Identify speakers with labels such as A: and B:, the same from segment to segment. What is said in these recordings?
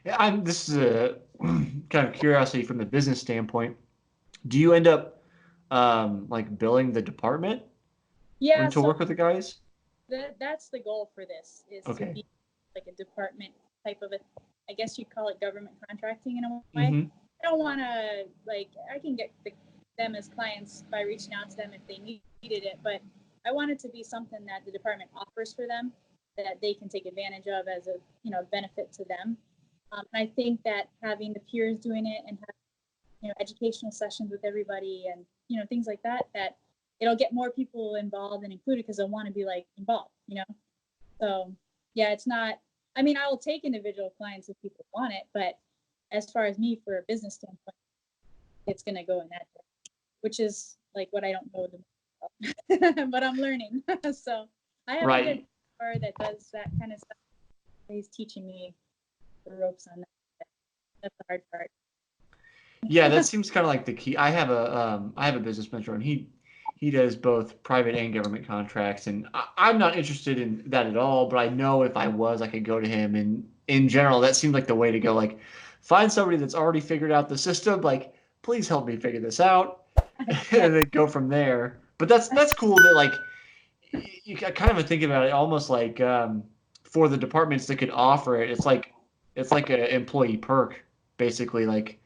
A: This is a kind of curiosity from the business standpoint. Do you end up like billing the department
B: Yeah,
A: when to
B: so
A: work with the guys?
B: that's the goal for this, is to
A: Okay.
B: be like a department type of a, I guess you'd call it government contracting in a way.
A: Mm-hmm.
B: I don't want to, like, I can get them as clients by reaching out to them if they needed it, but I want it to be something that the department offers for them that they can take advantage of as a, benefit to them. And I think that having the peers doing it and having, educational sessions with everybody and, things like that, that it'll get more people involved and included because they'll want to be like involved. So yeah, it's not, I mean, I will take individual clients if people want it, but as far as me for a business standpoint, it's going to go in that direction, which is like what I don't know the most about, but I'm learning. So I have a good
A: Right.
B: mentor that does that kind of stuff. He's teaching me the ropes on that. That's the hard part.
A: Yeah, that seems kind of like the key. I have a business mentor, and he does both private and government contracts, and I'm not interested in that at all. But I know if I was, I could go to him, and in general, that seems like the way to go. Like, find somebody that's already figured out the system. Like, please help me figure this out,
B: Yeah.
A: and then go from there. But that's cool that like you kind of think about it almost like for the departments that could offer it, it's like an employee perk basically. Like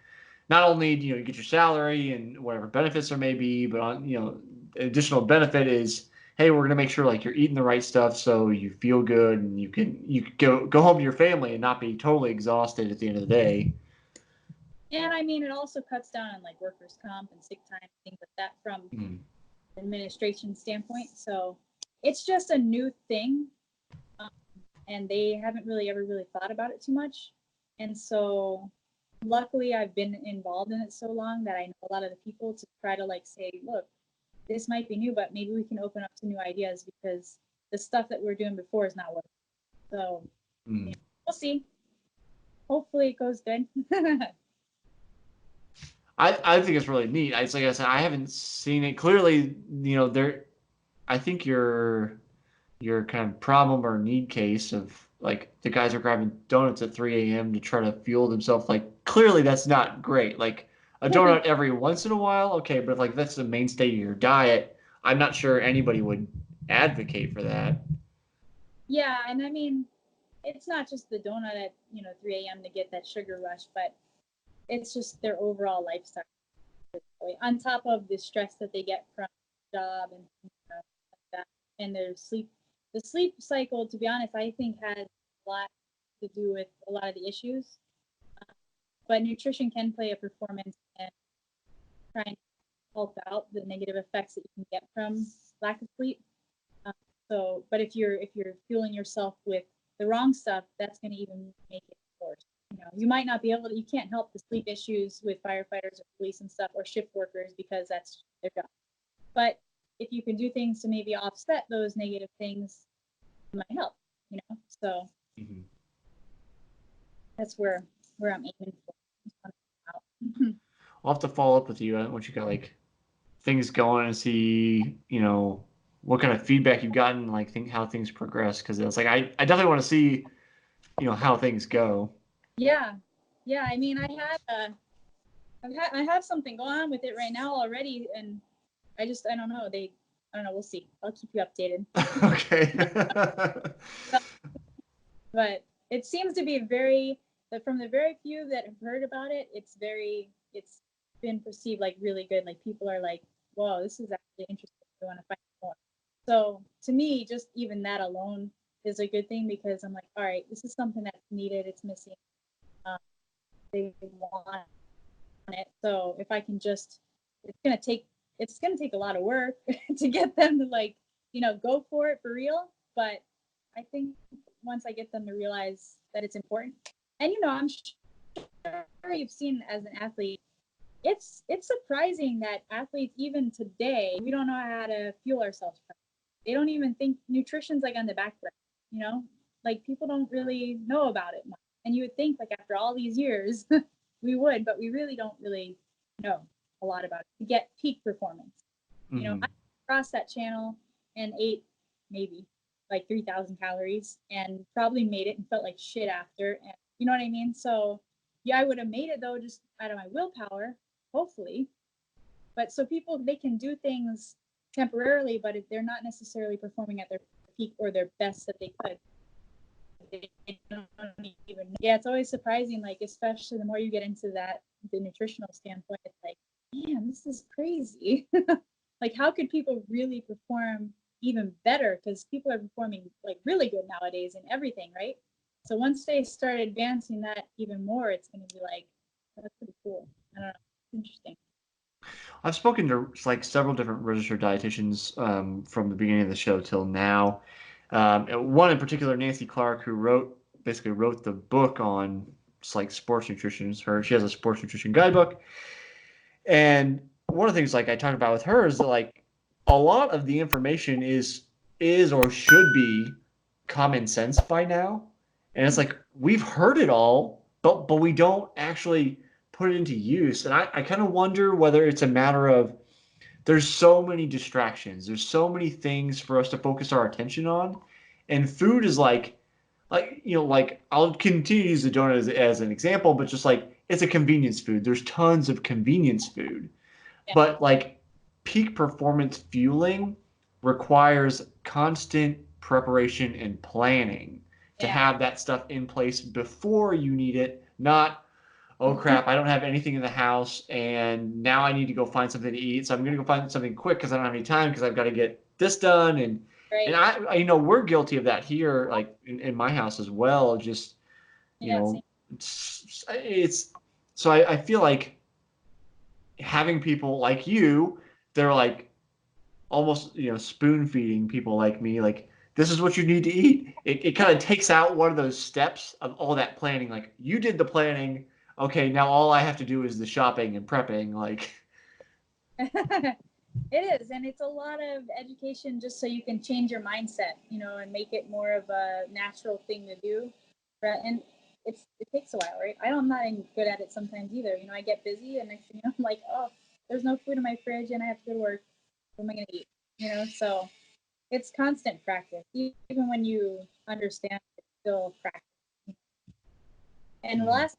A: not only do you get your salary and whatever benefits there may be, but on additional benefit is hey, we're gonna make sure like you're eating the right stuff so you feel good and you can go home to your family and not be totally exhausted at the end of the day.
B: And I mean, it also cuts down on like workers' comp and sick time, things like that from
A: Mm.
B: administration standpoint. So it's just a new thing, um, and they haven't really ever really thought about it too much. And so, luckily, I've been involved in it so long that I know a lot of the people to try to like say, look, this might be new, but maybe we can open up to new ideas because the stuff that we're doing before is not working. So
A: Mm.
B: yeah, we'll see. Hopefully, it goes good.
A: I think it's really neat. It's like I said, I haven't seen it clearly. There. I think your kind of problem or need case of like the guys are grabbing donuts at 3 a.m. to try to fuel themselves. Like clearly that's not great. Like a donut every once in a while, okay, but if like that's the mainstay of your diet, I'm not sure anybody would advocate for that.
B: Yeah, and I mean, it's not just the donut at 3 a.m. to get that sugar rush, but it's just their overall lifestyle. On top of the stress that they get from job and like that, and their sleep, the sleep cycle, to be honest, I think has a lot to do with a lot of the issues. But nutrition can play a performance and trying to help out the negative effects that you can get from lack of sleep. Um, so, but if you're fueling yourself with the wrong stuff, that's going to even make it worse. You might not be able to. You can't help the sleep issues with firefighters or police and stuff or shift workers because that's their job. But if you can do things to maybe offset those negative things, it might help. So
A: Mm-hmm.
B: that's where I'm aiming for.
A: I'll have to follow up with you once you got like things going and see what kind of feedback you've gotten, like think how things progress because it's like I definitely want to see how things go.
B: Yeah, yeah. I mean, I have something going on with it right now already, and I don't know. I don't know. We'll see. I'll keep you updated.
A: Okay.
B: But it seems to be very, from the very few that have heard about it, it's been perceived like really good. Like people are like, whoa, this is actually interesting. I want to find more. So to me, just even that alone is a good thing because I'm like, all right, this is something that's needed. It's missing. Um, they want it. So if I can just, it's gonna take it's gonna take a lot of work to get them to like, go for it for real. But I think once I get them to realize that it's important, and I'm sure you've seen as an athlete, it's surprising that athletes even today we don't know how to fuel ourselves. They don't even think nutrition's like on the back burner. You know, like people don't really know about it much. And you would think like after all these years we would, but we really don't really know a lot about it to get peak performance. I
A: Hmm.
B: crossed that channel and ate maybe like 3,000 calories and probably made it and felt like shit after. And You know what I mean? So yeah, I would have made it though, just out of my willpower, hopefully. But so people, they can do things temporarily, but if they're not necessarily performing at their peak or their best that they could, they don't even know. Yeah, it's always surprising, like especially the more you get into that, the nutritional standpoint, it's like, man, this is crazy. Like how could people really perform even better? Because people are performing like really good nowadays in everything, right? So once they start advancing that even more, it's going to be like, that's pretty cool. I don't know. It's interesting.
A: I've spoken to like several different registered dietitians from the beginning of the show till now. One in particular, Nancy Clark, who basically wrote the book on just like sports nutrition. She has a sports nutrition guidebook, and one of the things like I talked about with her is that like a lot of the information is or should be common sense by now, and it's like we've heard it all, but we don't actually put it into use. And I kind of wonder whether it's a matter of there's so many distractions. There's so many things for us to focus our attention on. And food is like I'll continue to use the donut as an example, but just like it's a convenience food. There's tons of convenience food.
B: Yeah.
A: But like peak performance fueling requires constant preparation and planning to
B: Yeah.
A: have that stuff in place before you need it, not oh crap, I don't have anything in the house and now I need to go find something to eat. So I'm going to go find something quick because I don't have any time because I've got to get this done. And
B: Right.
A: we're guilty of that here, like in my house as well. Just, you
B: Yeah.
A: know,
B: Same.
A: it's so I feel like having people like you, they're like almost, spoon feeding people like me, like, this is what you need to eat. It kind of takes out one of those steps of all that planning. Like, you did the planning. Okay, now all I have to do is the shopping and prepping. Like,
B: It is, and it's a lot of education just so you can change your mindset, and make it more of a natural thing to do. Right? And it takes a while, right? I'm not even good at it sometimes either. I get busy, and next thing you know, I'm like, oh, there's no food in my fridge, and I have to go to work. What am I gonna eat? So it's constant practice. Even when you understand, it's still practice. And the last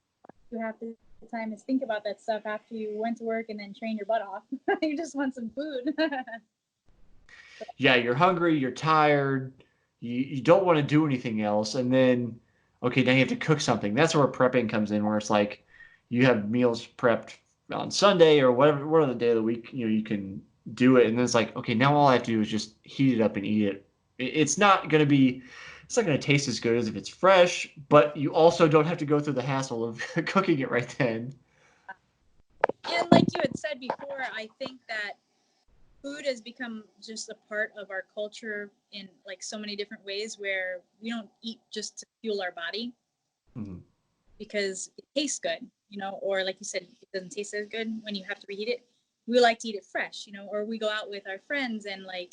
B: you have to time is think about that stuff after you went to work and then train your butt off. You just want some food.
A: yeah, you're hungry, you're tired, you don't want to do anything else. And then, okay, now you have to cook something. That's where prepping comes in, where it's like you have meals prepped on Sunday or whatever the day of the week, you can do it. And then it's like, okay, now all I have to do is just heat it up and eat it. It's not going to be, it's not going to taste as good as if it's fresh, but you also don't have to go through the hassle of cooking it right then.
B: And like you had said before, I think that food has become just a part of our culture in like so many different ways where we don't eat just to fuel our body
A: Mm-hmm.
B: because it tastes good, or like you said, it doesn't taste as good when you have to reheat it. We like to eat it fresh, or we go out with our friends and like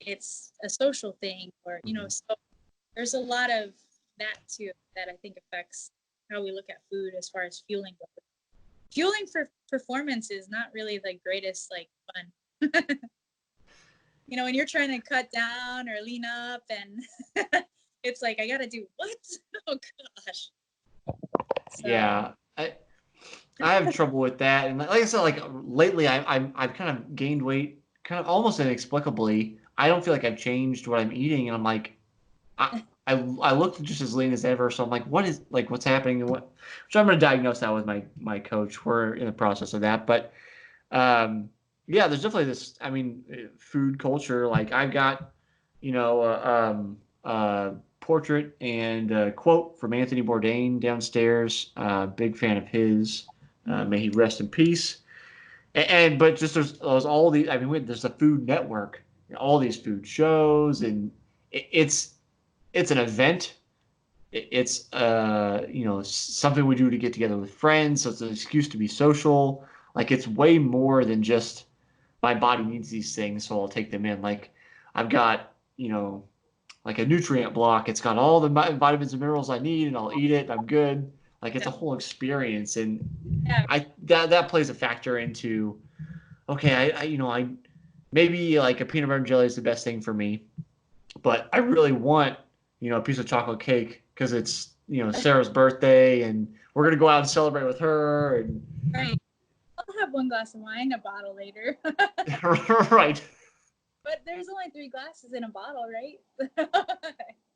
B: it's a social thing, or
A: Mm-hmm.
B: so there's a lot of that too that I think affects how we look at food as far as fueling. Fueling for performance is not really the greatest like fun. When you're trying to cut down or lean up and it's like I gotta do what? Oh gosh. So
A: Yeah, I have trouble with that, and like I said, like lately, I've kind of gained weight, kind of almost inexplicably. I don't feel like I've changed what I'm eating, and I'm like, I look just as lean as ever. So I'm like, what's happening, and what? So I'm going to diagnose that with my coach. We're in the process of that, but yeah, there's definitely this. I mean, food culture. Like I've got, portrait and a quote from Anthony Bourdain downstairs. Big fan of his. May he rest in peace. But just there's all these. I mean, there's the Food Network, all these food shows, and it's an event. It's something we do to get together with friends. So it's an excuse to be social. Like it's way more than just my body needs these things, so I'll take them in. Like I've got like a nutrient block. It's got all the vitamins and minerals I need, and I'll eat it. I'm good. Like it's a whole experience, and
B: yeah,
A: that plays a factor into okay, I maybe like a peanut butter and jelly is the best thing for me, but I really want a piece of chocolate cake because it's Sarah's birthday, and we're gonna go out and celebrate with her, and
B: Right. I'll have one glass of wine, a bottle later.
A: right.
B: But there's only 3 glasses in a bottle, right?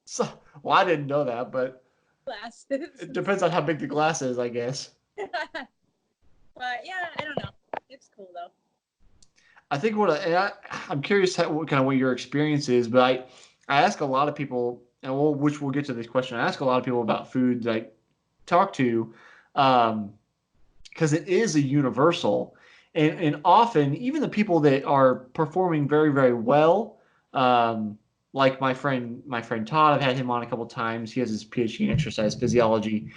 A: So, well, I didn't know that, but
B: Glasses.
A: it depends on how big the glass is, I guess.
B: But yeah, I don't know. It's cool though.
A: I think I'm curious what kind of what your experience is, but I ask a lot of people, and which we'll get to this question. I ask a lot of people about food that I talk to, because it is a universal, and often even the people that are performing very very well, like my friend Todd, I've had him on a couple times. He has his PhD in exercise physiology.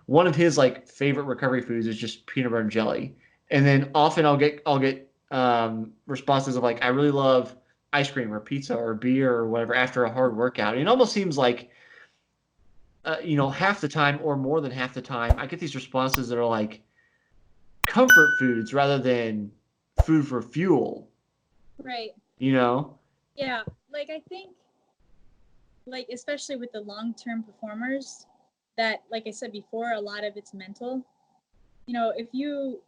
A: One of his like favorite recovery foods is just peanut butter and jelly. And then often I'll get responses of like, I really love ice cream or pizza or beer or whatever after a hard workout. And it almost seems like half the time or more than half the time I get these responses that are like comfort foods rather than food for fuel.
B: Right.
A: You know?
B: Yeah. Like I think, like especially with the long-term performers, that like I said before, a lot of it's mental. If you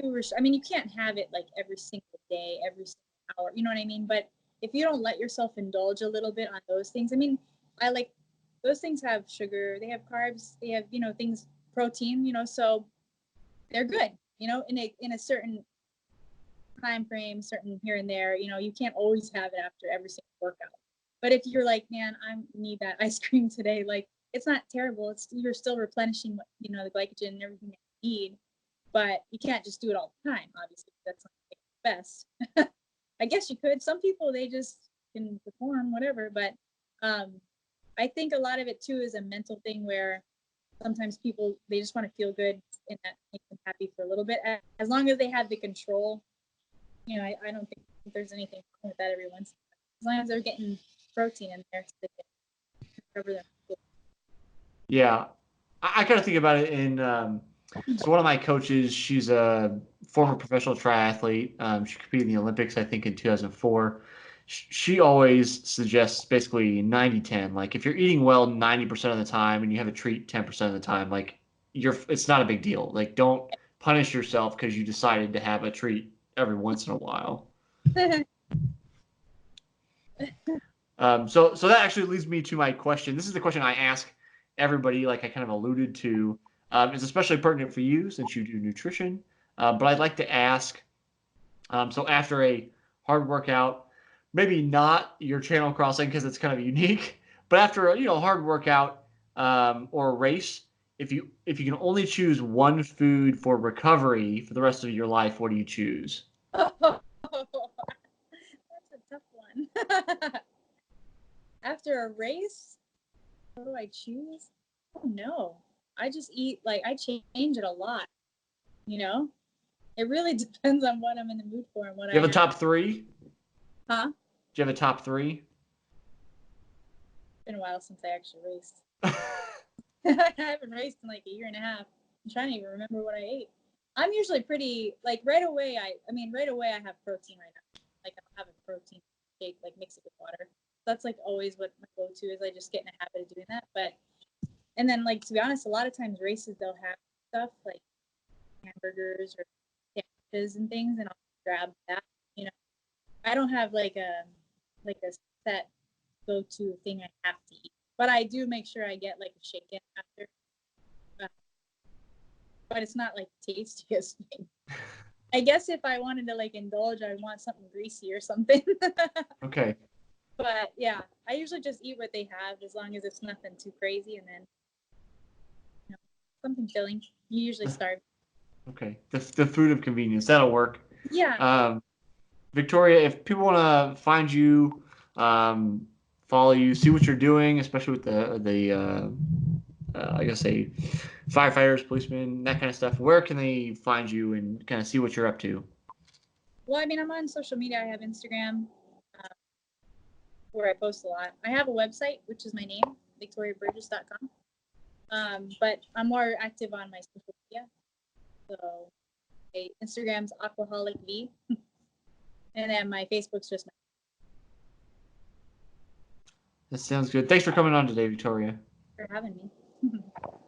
B: were, I mean, you can't have it like every single day, every single hour. You know what I mean? But if you don't let yourself indulge a little bit on those things, I mean, I like those things have sugar, they have carbs, they have things, protein. So they're good. In a certain time frame, certain here and there. You can't always have it after every single workout. But if you're like, man, I need that ice cream today, like it's not terrible. You're still replenishing what the glycogen and everything that you need, but you can't just do it all the time. Obviously, that's not the best. I guess you could. Some people they just can perform whatever, but I think a lot of it too is a mental thing where sometimes people they just want to feel good and that makes them happy for a little bit. As long as they have the control, I don't think there's anything wrong with that every once in a while. As long as they're getting protein in there so they can recover them.
A: Yeah. I kind of think about it in so one of my coaches, she's a former professional triathlete. She competed in the Olympics, I think, in 2004. She always suggests basically 90-10. Like if you're eating well 90% of the time and you have a treat 10% of the time, like it's not a big deal. Like don't punish yourself because you decided to have a treat every once in a while. So that actually leads me to my question. This is the question I ask everybody, like I kind of alluded to. It's especially pertinent for you since you do nutrition. But I'd like to ask, so after a hard workout, maybe not your channel crossing because it's kind of unique, but after a hard workout or a race, if you can only choose one food for recovery for the rest of your life, what do you choose?
B: That's a tough one. After a race, what do I choose? Oh no. I just eat like I change it a lot. You know? It really depends on what I'm in the mood for and what
A: Do you
B: I
A: have a
B: have.
A: top three?
B: Huh?
A: Do you have a top three?
B: It's been a while since I actually raced. I haven't raced in like a year and a half. I'm trying to even remember what I ate. I'm usually pretty like right away. Right away I have protein right now. Like I'll have a protein shake, like mix it with water. That's like always what my go-to is. I just get in a habit of doing that. But and then like to be honest, a lot of times races they'll have stuff like hamburgers or sandwiches and things, and I'll grab that. You know, I don't have like a set go-to thing I have to eat, but I do make sure I get like a shake in after. Uh, but it's not like tastiest thing. I guess if I wanted to like indulge, I want something greasy or something.
A: Okay.
B: But yeah, I usually just eat what they have as long as it's nothing too crazy, and then something filling. You usually starve.
A: Okay. The food of convenience. That'll work.
B: Yeah.
A: Victoria, if people want to find you, follow you, see what you're doing, especially with the I guess say firefighters, policemen, that kind of stuff, where can they find you and kind of see what you're up to?
B: Well, I mean, I'm on social media. I have Instagram, uh, where I post a lot. I have a website, which is my name, victoriaburgess.com. But I'm more active on my social media. So Instagram's Aquaholic V, and then my Facebook's just my.
A: That sounds good. Thanks for coming on today, Victoria.
B: For having me.